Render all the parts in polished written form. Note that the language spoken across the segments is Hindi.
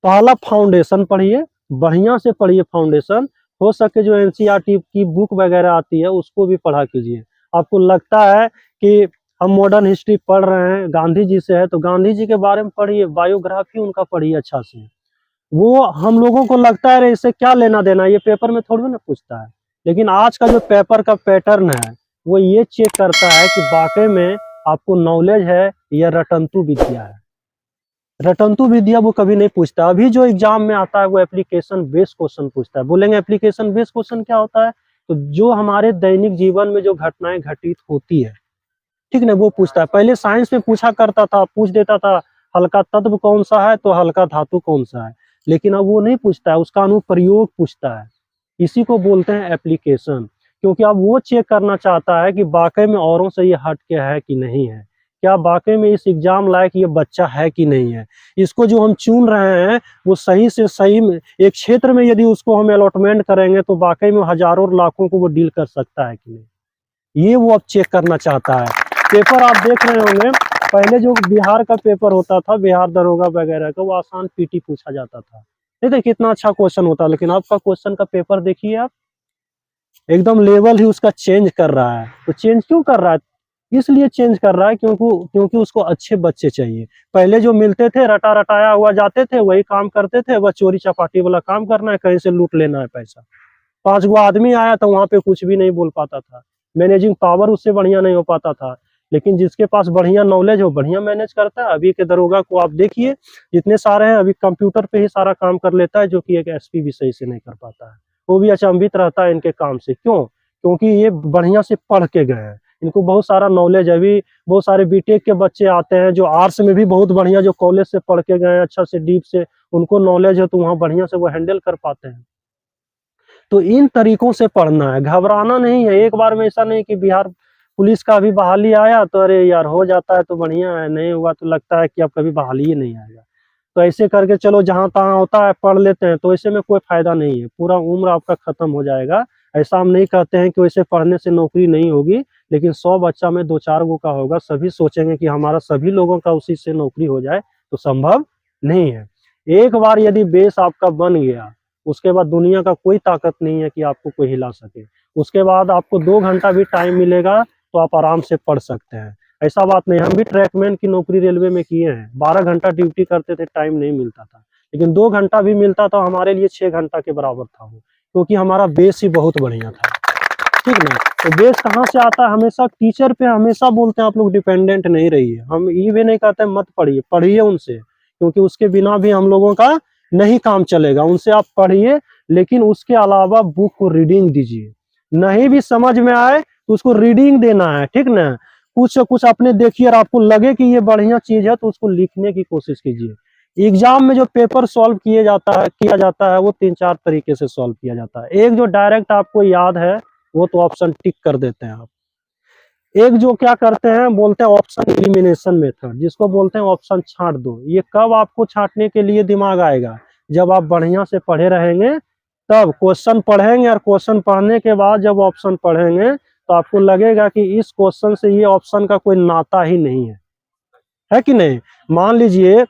पहला फाउंडेशन पढ़िए, बढ़िया से पढ़िए फाउंडेशन। हो सके जो एनसीईआरटी की बुक वगैरह आती है उसको भी पढ़ा कीजिए। आपको लगता है कि हम मॉडर्न हिस्ट्री पढ़ रहे हैं, गांधी जी से है, तो गांधी जी के बारे में पढ़िए, बायोग्राफी उनका पढ़िए अच्छा से। वो हम लोगों को लगता है अरे इससे क्या लेना देना, ये पेपर में थोड़ी ना पूछता है। लेकिन आज का जो पेपर का पैटर्न है वो ये चेक करता है कि वाकई में आपको नॉलेज है या रटंतु विद्या है। रटंतु विद्या वो कभी नहीं पूछता। अभी जो एग्जाम में आता है वो एप्लीकेशन बेस्ड क्वेश्चन पूछता है। बोलेंगे एप्लीकेशन बेस्ड क्वेश्चन क्या होता है? तो जो हमारे दैनिक जीवन में जो घटनाएं घटित होती है, ठीक ना, वो पूछता है। पहले साइंस में पूछा करता था, पूछ देता था हल्का तत्व कौन सा है तो हल्का धातु कौन सा है, लेकिन अब वो नहीं पूछता है, उसका अनुप्रयोग पूछता है। इसी को बोलते हैं एप्लीकेशन, क्योंकि अब वो चेक करना चाहता है कि वाकई में औरों से ये हट के है कि नहीं है, क्या वाकई में इस एग्जाम लायक ये बच्चा है कि नहीं है। इसको जो हम चुन रहे हैं वो सही से सही में एक क्षेत्र में यदि उसको हम अलॉटमेंट करेंगे तो वाकई में हजारों लाखों को वो डील कर सकता है कि नहीं, ये वो अब चेक करना चाहता है। पेपर आप देख रहे होंगे, पहले जो बिहार का पेपर होता था, बिहार दरोगा वगैरह का, वो आसान पीटी पूछा जाता था, नहीं तो कितना अच्छा क्वेश्चन होता। लेकिन आपका क्वेश्चन का पेपर देखिए आप, एकदम लेवल ही उसका चेंज कर रहा है। तो चेंज क्यों कर रहा है? इसलिए चेंज कर रहा है क्योंकि उसको अच्छे बच्चे चाहिए। पहले जो मिलते थे रटा रटाया हुआ जाते थे, वही काम करते थे, वह चोरी चपाटी वाला काम करना है, कहीं से लूट लेना है पैसा। 5 गो आदमी आया तो वहां पे कुछ भी नहीं बोल पाता था, मैनेजिंग पावर उससे बढ़िया नहीं हो पाता था। लेकिन जिसके पास बढ़िया नॉलेज हो, बढ़िया मैनेज करता है। अभी के दरोगा को आप देखिए, जितने सारे हैं अभी कंप्यूटर पे ही सारा काम कर लेता है, जो कि एक एसपी भी सही से नहीं कर पाता है। वो भी अचंभित रहता है इनके काम से। क्यों? क्योंकि ये बढ़िया से पढ़ के गए हैं, इनको बहुत सारा नॉलेज है। अभी बहुत सारे बीटेक के बच्चे आते हैं जो आर्ट्स में भी बहुत बढ़िया, जो कॉलेज से पढ़ के गए हैं अच्छा से डीप से, उनको नॉलेज है, तो वहाँ बढ़िया से वो हैंडल कर पाते हैं। तो इन तरीकों से पढ़ना है, घबराना नहीं है। एक बार में ऐसा नहीं कि बिहार पुलिस का अभी बहाली आया तो अरे यार हो जाता है तो बढ़िया है, नहीं हुआ तो लगता है कि अब कभी बहाली ही नहीं आएगा। तो ऐसे करके चलो जहाँ तहाँ होता है पढ़ लेते हैं, तो ऐसे में कोई फायदा नहीं है, पूरा उम्र आपका खत्म हो जाएगा। ऐसा हम नहीं कहते हैं कि वैसे पढ़ने से नौकरी नहीं होगी, लेकिन 100 बच्चा में 2-4 गो का होगा। सभी सोचेंगे कि हमारा सभी लोगों का उसी से नौकरी हो जाए, तो संभव नहीं है। एक बार यदि बेस आपका बन गया, उसके बाद दुनिया का कोई ताकत नहीं है कि आपको कोई हिला सके। उसके बाद आपको 2 घंटा भी टाइम मिलेगा तो आप आराम से पढ़ सकते हैं। ऐसा बात नहीं, हम भी ट्रैकमैन की नौकरी रेलवे में किए हैं, 12 घंटा ड्यूटी करते थे, टाइम नहीं मिलता था। लेकिन 2 घंटा भी मिलता था हमारे लिए 6 घंटा के बराबर था वो, क्योंकि हमारा बेस ही बहुत बढ़िया था, ठीक ना। तो बेस कहाँ से आता है? हमेशा टीचर पे हमेशा बोलते हैं आप लोग डिपेंडेंट नहीं रहिए। हम ये भी नहीं कहते मत पढ़िए, पढ़िए उनसे, क्योंकि उसके बिना भी हम लोगों का नहीं काम चलेगा। उनसे आप पढ़िए, लेकिन उसके अलावा बुक को रीडिंग दीजिए। नहीं भी समझ में आए तो उसको रीडिंग देना है, ठीक ना। कुछ कुछ अपने देखिए और आपको लगे कि ये बढ़िया चीज है तो उसको लिखने की कोशिश कीजिए। एग्जाम में जो पेपर सॉल्व किया जाता है वो 3-4 तरीके से सॉल्व किया जाता है। एक जो डायरेक्ट आपको याद है वो तो ऑप्शन टिक कर देते हैं आप। एक जो क्या करते हैं, बोलते हैं ऑप्शन एलिमिनेशन मेथड, जिसको बोलते हैं ऑप्शन छांट दो। ये कब आपको छांटने के लिए दिमाग आएगा? जब आप बढ़िया से पढ़े रहेंगे, तब क्वेश्चन पढ़ेंगे, और क्वेश्चन पढ़ने के बाद जब ऑप्शन पढ़ेंगे तो आपको लगेगा कि इस क्वेश्चन से ये ऑप्शन का कोई नाता ही नहीं है कि नहीं। मान लीजिए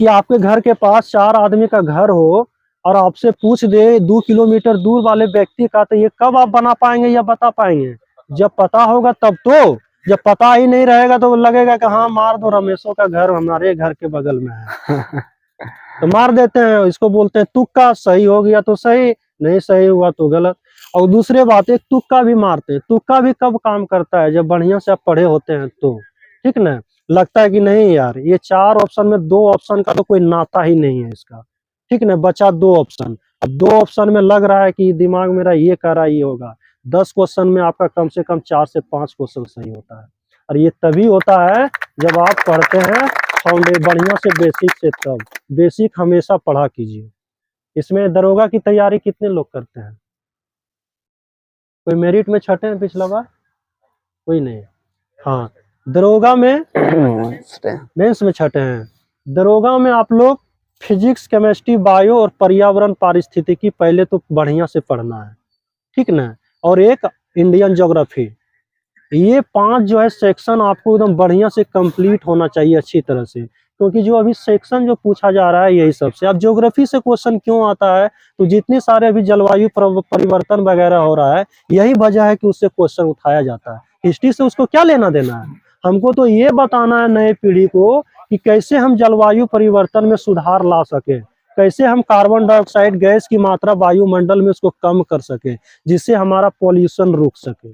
कि आपके घर के पास 4 आदमी का घर हो और आपसे पूछ दे 2 किलोमीटर दूर वाले व्यक्ति का, तो ये कब आप बना पाएंगे या बता पाएंगे? जब पता होगा तब तो। जब पता ही नहीं रहेगा तो लगेगा कि हाँ मार दो, रमेशों का घर हमारे घर के बगल में है तो मार देते हैं। इसको बोलते हैं तुक्का। सही हो गया तो सही, नहीं सही हुआ तो गलत। और दूसरे बात, एक तुक्का भी मारते हैं। तुक्का भी कब काम करता है? जब बढ़िया से आप पढ़े होते हैं तो, ठीक ना। लगता है कि नहीं यार, ये 4 ऑप्शन में 2 ऑप्शन का तो कोई नाता ही नहीं है इसका, ठीक ना। बचा 2 ऑप्शन। अब 2 ऑप्शन में लग रहा है कि दिमाग मेरा ये कह रहा है ये होगा। 10 क्वेश्चन में आपका कम से कम 4 से 5 क्वेश्चन सही होता है। और ये तभी होता है जब आप पढ़ते हैं बढ़िया से बेसिक से। तब बेसिक हमेशा पढ़ा कीजिए। इसमें दरोगा की तैयारी कितने लोग करते हैं? कोई मेरिट में छठे हैं पिछला बार? कोई नहीं। हाँ, दरोगा में मेंस में छठे हैं। दरोगा में आप लोग फिजिक्स, केमिस्ट्री, बायो और पर्यावरण पारिस्थितिकी पहले तो बढ़िया से पढ़ना है, ठीक ना। और एक इंडियन ज्योग्राफी, ये 5 जो है सेक्शन आपको एकदम बढ़िया से कंप्लीट होना चाहिए अच्छी तरह से। क्योंकि जो अभी सेक्शन जो पूछा जा रहा है यही सबसे। अब ज्योग्राफी से क्वेश्चन क्यों आता है, तो जितने सारे अभी जलवायु परिवर्तन वगैरह हो रहा है, यही वजह है कि उससे क्वेश्चन उठाया जाता है। हिस्ट्री से उसको क्या लेना देना है, हमको तो ये बताना है नए पीढ़ी को कि कैसे हम जलवायु परिवर्तन में सुधार ला सके, कैसे हम कार्बन डाइऑक्साइड गैस की मात्रा वायुमंडल में उसको कम कर सके, जिससे हमारा पॉल्यूशन रुक सके।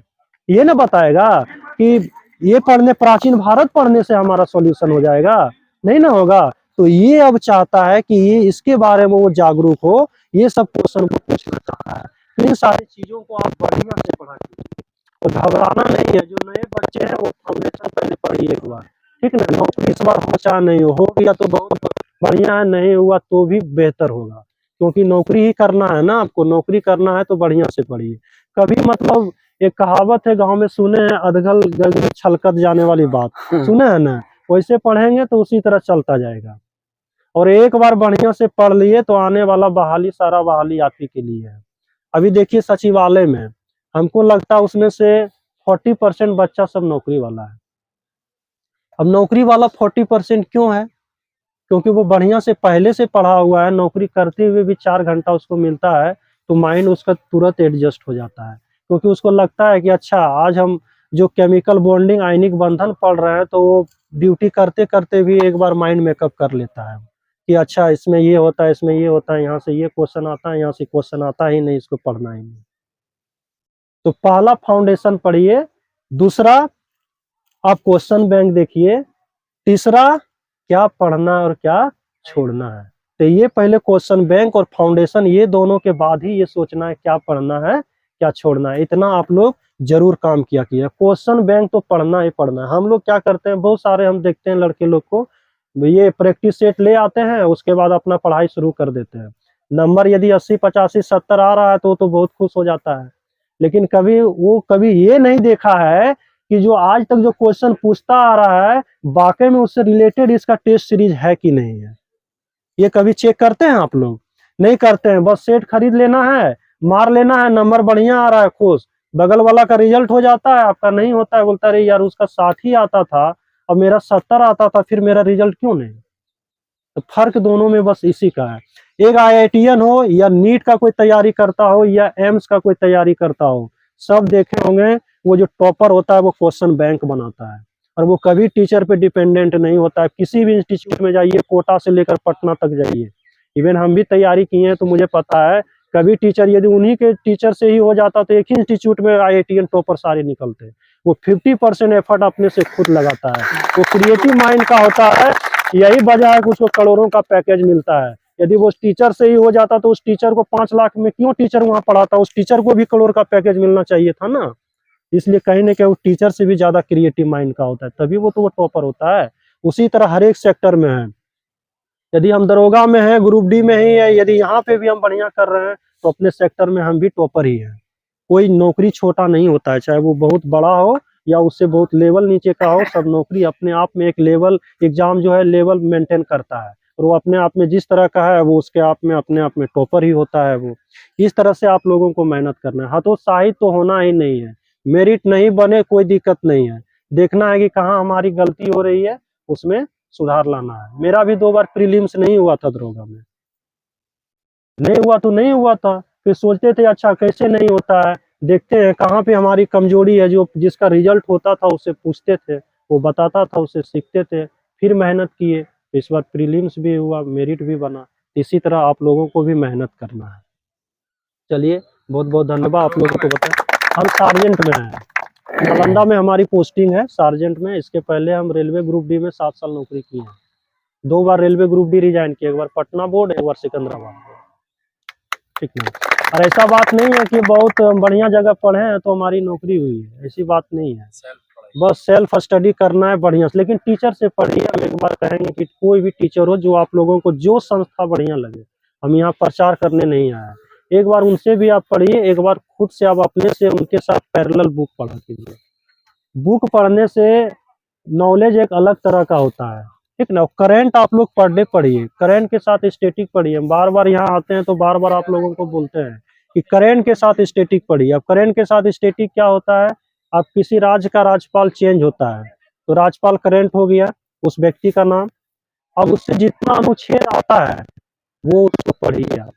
ये ना बताएगा कि ये पढ़ने, प्राचीन भारत पढ़ने से हमारा सॉल्यूशन हो जाएगा, नहीं ना होगा। तो ये अब चाहता है कि ये इसके बारे में वो जागरूक हो, ये सब क्वेश्चन को पूछना चाहता है। तो इन सारी चीजों को आप बढ़िया से पढ़ा कीजिए और घबराना नहीं है। जो नए बच्चे हैं वो फाउंडेशन पहले पढ़िए एक बार, ठीक ना। नौकरी इस बार हो चाहे नहीं हो गया तो बहुत बढ़िया है, नहीं हुआ तो भी बेहतर होगा, क्योंकि नौकरी ही करना है ना आपको, नौकरी करना है तो बढ़िया से पढ़िए। कभी मतलब एक कहावत है गांव में, सुने हैं, अधगल गगरी छलकत जाने वाली बात, सुने हैं ना, वैसे पढ़ेंगे तो उसी तरह चलता जाएगा। और एक बार बढ़िया से पढ़ लिए तो आने वाला बहाली, सारा बहाली आप ही के लिए है। अभी देखिए सचिवालय में, हमको लगता है उसमें से 40% बच्चा सब नौकरी वाला है। अब नौकरी वाला 40% क्यों है, क्योंकि वो बढ़िया से पहले से पढ़ा हुआ है, नौकरी करते हुए भी 4 घंटा उसको मिलता है, तो माइंड उसका तुरंत एडजस्ट हो जाता है। क्योंकि उसको लगता है कि अच्छा आज हम जो केमिकल बॉन्डिंग आयनिक बंधन पढ़ रहे हैं, तो वो ड्यूटी करते करते भी एक बार माइंड मेकअप कर लेता है कि अच्छा इसमें ये होता है, इसमें ये होता है, यहाँ से ये क्वेश्चन आता है, यहाँ से क्वेश्चन आता ही नहीं, इसको पढ़ना ही नहीं। तो पहला फाउंडेशन पढ़िए, दूसरा आप क्वेश्चन बैंक देखिए, तीसरा क्या पढ़ना और क्या छोड़ना है। तो ये पहले क्वेश्चन बैंक और फाउंडेशन, ये दोनों के बाद ही ये सोचना है क्या पढ़ना है क्या छोड़ना है। इतना आप लोग जरूर काम किया कीजिए। क्वेश्चन बैंक तो पढ़ना ही पढ़ना है। हम लोग क्या करते हैं, बहुत सारे हम देखते हैं लड़के लोग को, ये प्रैक्टिस सेट ले आते हैं, उसके बाद अपना पढ़ाई शुरू कर देते हैं। नंबर यदि 80 85 70 आ रहा है तो बहुत खुश हो जाता है। लेकिन कभी ये नहीं देखा है कि जो आज तक जो क्वेश्चन पूछता आ रहा है, वाकई में उससे रिलेटेड इसका टेस्ट सीरीज है कि नहीं है। ये कभी चेक करते हैं आप लोग? नहीं करते हैं। बस सेट खरीद लेना है, मार लेना है, नंबर बढ़िया आ रहा है, खुश। बगल वाला का रिजल्ट हो जाता है, आपका नहीं होता है, बोलता है यार उसका 60 ही आता था और मेरा 70 आता था, फिर मेरा रिजल्ट क्यों नहीं। तो फर्क दोनों में बस इसी का है। एक IITian हो या नीट का कोई तैयारी करता हो या एम्स का कोई तैयारी करता हो, सब देखे होंगे वो जो टॉपर होता है वो क्वेश्चन बैंक बनाता है, और वो कभी टीचर पे डिपेंडेंट नहीं होता है। किसी भी इंस्टीट्यूट में जाइए, कोटा से लेकर पटना तक जाइए, इवन हम भी तैयारी किए हैं तो मुझे पता है, कभी टीचर यदि उन्हीं के टीचर से ही हो जाता तो एक ही इंस्टीट्यूट में IITian टॉपर सारे निकलते। वो 50% एफर्ट अपने से खुद लगाता है, वो क्रिएटिव माइंड का होता है। यही वजह है कि उसको करोड़ों का पैकेज मिलता है। यदि वो टीचर से ही हो जाता तो उस टीचर को 5 लाख में क्यों टीचर वहां पढ़ाता, उस टीचर को भी करोड़ का पैकेज मिलना चाहिए था ना। इसलिए कहीं ना कहीं वो टीचर से भी ज्यादा क्रिएटिव माइंड का होता है, तभी वो तो वो टॉपर होता है। उसी तरह हर एक सेक्टर में है। यदि हम दरोगा में है, ग्रुप डी में ही है, यदि यहाँ पे भी हम बढ़िया कर रहे हैं तो अपने सेक्टर में हम भी टॉपर ही हैं। कोई नौकरी छोटा नहीं होता है, चाहे वो बहुत बड़ा हो या उससे बहुत लेवल नीचे का हो, सब नौकरी अपने आप में एक लेवल, एग्जाम जो है लेवल मेंटेन करता है, और वो अपने आप में जिस तरह का है वो उसके आप में अपने आप में टॉपर ही होता है वो। इस तरह से आप लोगों को मेहनत करना है। हतोत्साहित तो होना ही नहीं है। मेरिट नहीं बने कोई दिक्कत नहीं है, देखना है कि कहाँ हमारी गलती हो रही है, उसमें सुधार लाना है। मेरा भी 2 बार प्रीलिम्स नहीं हुआ था दरोगा में, नहीं हुआ तो नहीं हुआ था, फिर सोचते थे अच्छा कैसे नहीं होता है, देखते हैं कहाँ पे हमारी कमजोरी है। जो जिसका रिजल्ट होता था उससे पूछते थे, वो बताता था, उससे सीखते थे, फिर मेहनत किए। इस बार प्रीलिम्स भी हुआ, मेरिट भी बना। इसी तरह आप लोगों को भी मेहनत करना है। चलिए, बहुत बहुत धन्यवाद। आप लोगों को बताएं हम सार्जेंट में हैं, नालंदा में हमारी पोस्टिंग है सार्जेंट में। इसके पहले हम रेलवे ग्रुप डी में 7 साल नौकरी की है। 2 बार रेलवे ग्रुप डी रिजाइन किया, एक बार पटना बोर्ड, एक बार सिकंदराबाद बोर्ड, ठीक है। और ऐसा बात नहीं है कि बहुत बढ़िया जगह पढ़े हैं तो हमारी नौकरी हुई है, ऐसी बात नहीं है। बस सेल्फ स्टडी करना है बढ़िया से, लेकिन टीचर से पढ़िए। हम एक बार कहेंगे कि कोई भी टीचर हो जो आप लोगों को जो संस्था बढ़िया लगे, हम यहाँ प्रचार करने नहीं आए, एक बार उनसे भी आप पढ़िए, एक बार खुद से आप अपने से उनके साथ पैरेलल बुक पढ़ा कीजिए। बुक पढ़ने से नॉलेज एक अलग तरह का होता है, ठीक ना। करंट आप लोग पढ़ने पढ़िए, करंट के साथ स्टैटिक पढ़िए। बार बार यहाँ आते हैं तो बार बार आप लोगों को बोलते हैं कि करंट के साथ स्टैटिक पढ़िए। अब करंट के साथ स्टैटिक क्या होता है, अब किसी राज्य का राज्यपाल चेंज होता है तो राज्यपाल करंट हो गया उस व्यक्ति का नाम, अब उससे जितना अनुच्छेद आता है वो उसको पढ़िए आप।